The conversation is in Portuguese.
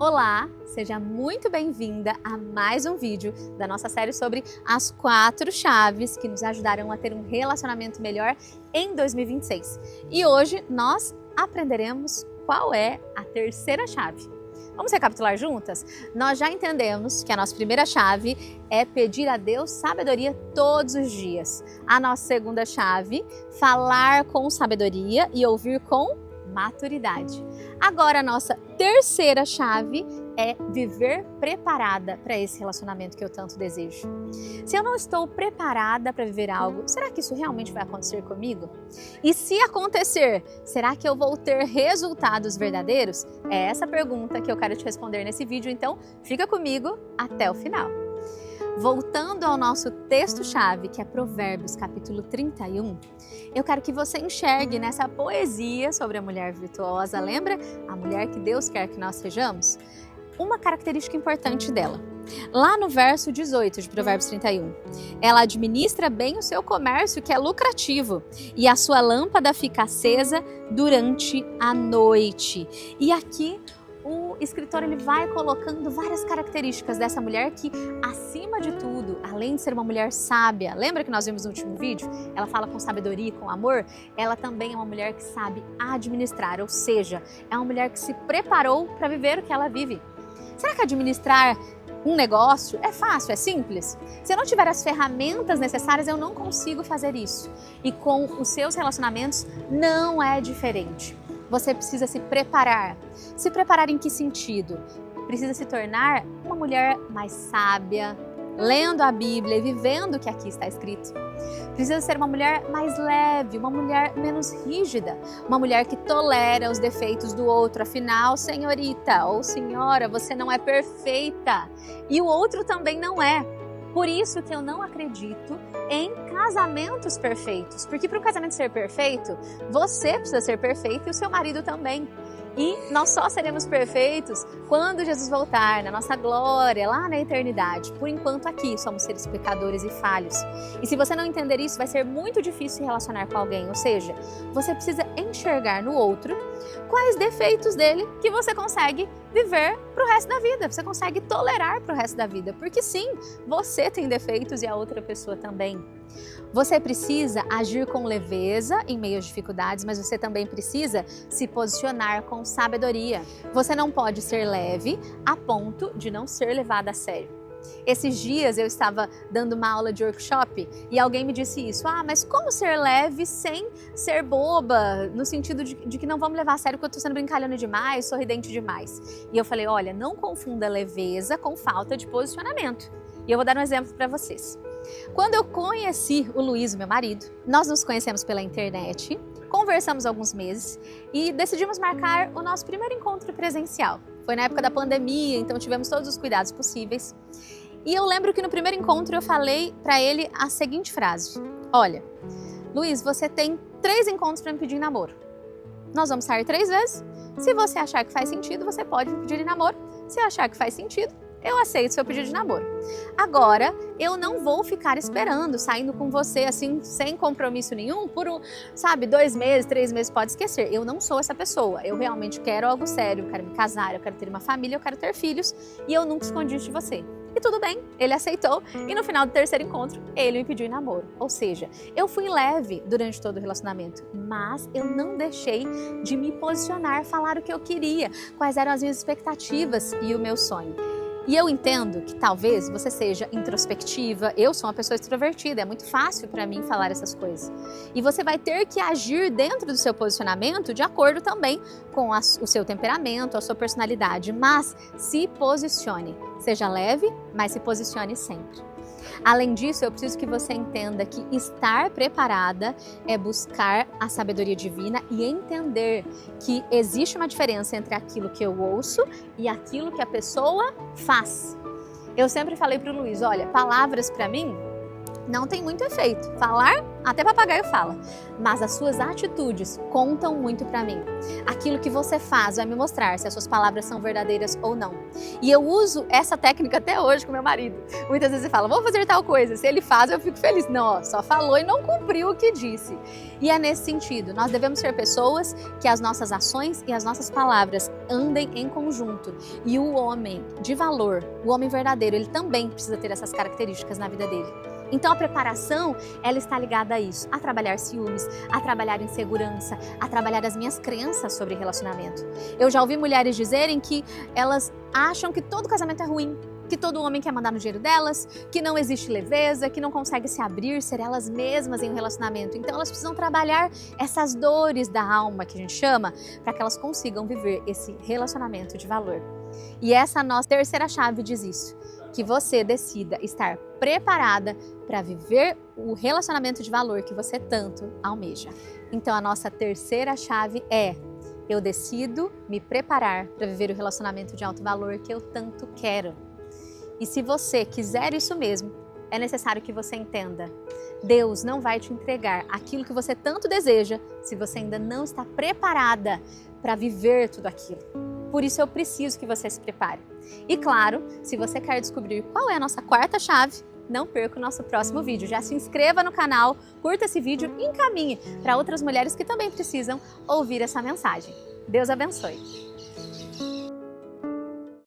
Olá, seja muito bem-vinda a mais um vídeo da nossa série sobre as 4 chaves que nos ajudarão a ter um relacionamento melhor em 2026. E hoje nós aprenderemos qual é a terceira chave. Vamos recapitular juntas? Nós já entendemos que a nossa primeira chave é pedir a Deus sabedoria todos os dias. A nossa segunda chave, falar com sabedoria e ouvir com maturidade. Agora a nossa terceira chave é viver preparada para esse relacionamento que eu tanto desejo. Se eu não estou preparada para viver algo, será que isso realmente vai acontecer comigo? E se acontecer, será que eu vou ter resultados verdadeiros? É essa pergunta que eu quero te responder nesse vídeo, então fica comigo até o final. Voltando ao nosso texto-chave, que é Provérbios capítulo 31, eu quero que você enxergue nessa poesia sobre a mulher virtuosa, lembra? A mulher que Deus quer que nós sejamos? Uma característica importante dela. Lá no verso 18 de Provérbios 31, ela administra bem o seu comércio, que é lucrativo, e a sua lâmpada fica acesa durante a noite. E aqui o escritor ele vai colocando várias características dessa mulher que, acima de tudo, além de ser uma mulher sábia, lembra que nós vimos no último vídeo? Ela fala com sabedoria e com amor. Ela também é uma mulher que sabe administrar, ou seja, é uma mulher que se preparou para viver o que ela vive. Será que administrar um negócio é fácil, é simples? Se eu não tiver as ferramentas necessárias, eu não consigo fazer isso. E com os seus relacionamentos não é diferente. Você precisa se preparar. Se preparar em que sentido? Precisa se tornar uma mulher mais sábia, lendo a Bíblia e vivendo o que aqui está escrito. Precisa ser uma mulher mais leve, uma mulher menos rígida, uma mulher que tolera os defeitos do outro. Afinal, senhorita ou senhora, você não é perfeita e o outro também não é. Por isso que eu não acredito em casamentos perfeitos, porque para o casamento ser perfeito, você precisa ser perfeito e o seu marido também. E nós só seremos perfeitos quando Jesus voltar, na nossa glória, lá na eternidade. Por enquanto aqui somos seres pecadores e falhos. E se você não entender isso, vai ser muito difícil se relacionar com alguém. Ou seja, você precisa enxergar no outro quais defeitos dele que você consegue viver para o resto da vida. Você consegue tolerar para o resto da vida. Porque sim, você tem defeitos e a outra pessoa também. Você precisa agir com leveza em meio às dificuldades, mas você também precisa se posicionar com sabedoria. Você não pode ser leve a ponto de não ser levada a sério. Esses dias eu estava dando uma aula de workshop e alguém me disse isso. Mas como ser leve sem ser boba? No sentido de que não vamos levar a sério porque eu estou sendo brincalhona demais, sorridente demais. E eu falei, olha, não confunda leveza com falta de posicionamento. E eu vou dar um exemplo para vocês. Quando eu conheci o Luiz, meu marido, nós nos conhecemos pela internet, conversamos alguns meses e decidimos marcar o nosso primeiro encontro presencial. Foi na época da pandemia, então tivemos todos os cuidados possíveis. E eu lembro que no primeiro encontro eu falei para ele a seguinte frase: olha, Luiz, você tem 3 encontros para me pedir em namoro. Nós vamos sair 3 vezes. Se você achar que faz sentido, você pode me pedir em namoro. Se achar que faz sentido, eu aceito seu pedido de namoro. Agora, eu não vou ficar esperando, saindo com você assim, sem compromisso nenhum, por 2 meses, 3 meses, pode esquecer. Eu não sou essa pessoa. Eu realmente quero algo sério, eu quero me casar, eu quero ter uma família, eu quero ter filhos e eu nunca escondi isso de você. E tudo bem, ele aceitou e no final do terceiro encontro, ele me pediu em namoro. Ou seja, eu fui leve durante todo o relacionamento, mas eu não deixei de me posicionar, falar o que eu queria, quais eram as minhas expectativas e o meu sonho. E eu entendo que talvez você seja introspectiva, eu sou uma pessoa extrovertida, é muito fácil para mim falar essas coisas. E você vai ter que agir dentro do seu posicionamento de acordo também com o seu temperamento, a sua personalidade, mas se posicione. Seja leve, mas se posicione sempre. Além disso, eu preciso que você entenda que estar preparada é buscar a sabedoria divina e entender que existe uma diferença entre aquilo que eu ouço e aquilo que a pessoa faz. Eu sempre falei para o Luiz, olha, palavras para mim não tem muito efeito. Falar até papagaio fala, mas as suas atitudes contam muito para mim. Aquilo que você faz vai me mostrar se as suas palavras são verdadeiras ou não. E eu uso essa técnica até hoje com meu marido. Muitas vezes ele fala, vou fazer tal coisa, se ele faz eu fico feliz. Não, ó, só falou e não cumpriu o que disse. E é nesse sentido, nós devemos ser pessoas que as nossas ações e as nossas palavras andem em conjunto. E o homem de valor, o homem verdadeiro, ele também precisa ter essas características na vida dele. Então a preparação, ela está ligada a isso, a trabalhar ciúmes, a trabalhar insegurança, a trabalhar as minhas crenças sobre relacionamento. Eu já ouvi mulheres dizerem que elas acham que todo casamento é ruim, que todo homem quer mandar no dinheiro delas, que não existe leveza, que não consegue se abrir, ser elas mesmas em um relacionamento. Então elas precisam trabalhar essas dores da alma, que a gente chama, para que elas consigam viver esse relacionamento de valor. E essa nossa terceira chave diz isso, que você decida estar preparada para viver o relacionamento de valor que você tanto almeja. Então a nossa terceira chave é: eu decido me preparar para viver o relacionamento de alto valor que eu tanto quero. E se você quiser isso mesmo, é necessário que você entenda: Deus não vai te entregar aquilo que você tanto deseja se você ainda não está preparada para viver tudo aquilo. Por isso eu preciso que você se prepare. E claro, se você quer descobrir qual é a nossa quarta chave, não perca o nosso próximo vídeo. Já se inscreva no canal, curta esse vídeo e encaminhe para outras mulheres que também precisam ouvir essa mensagem. Deus abençoe!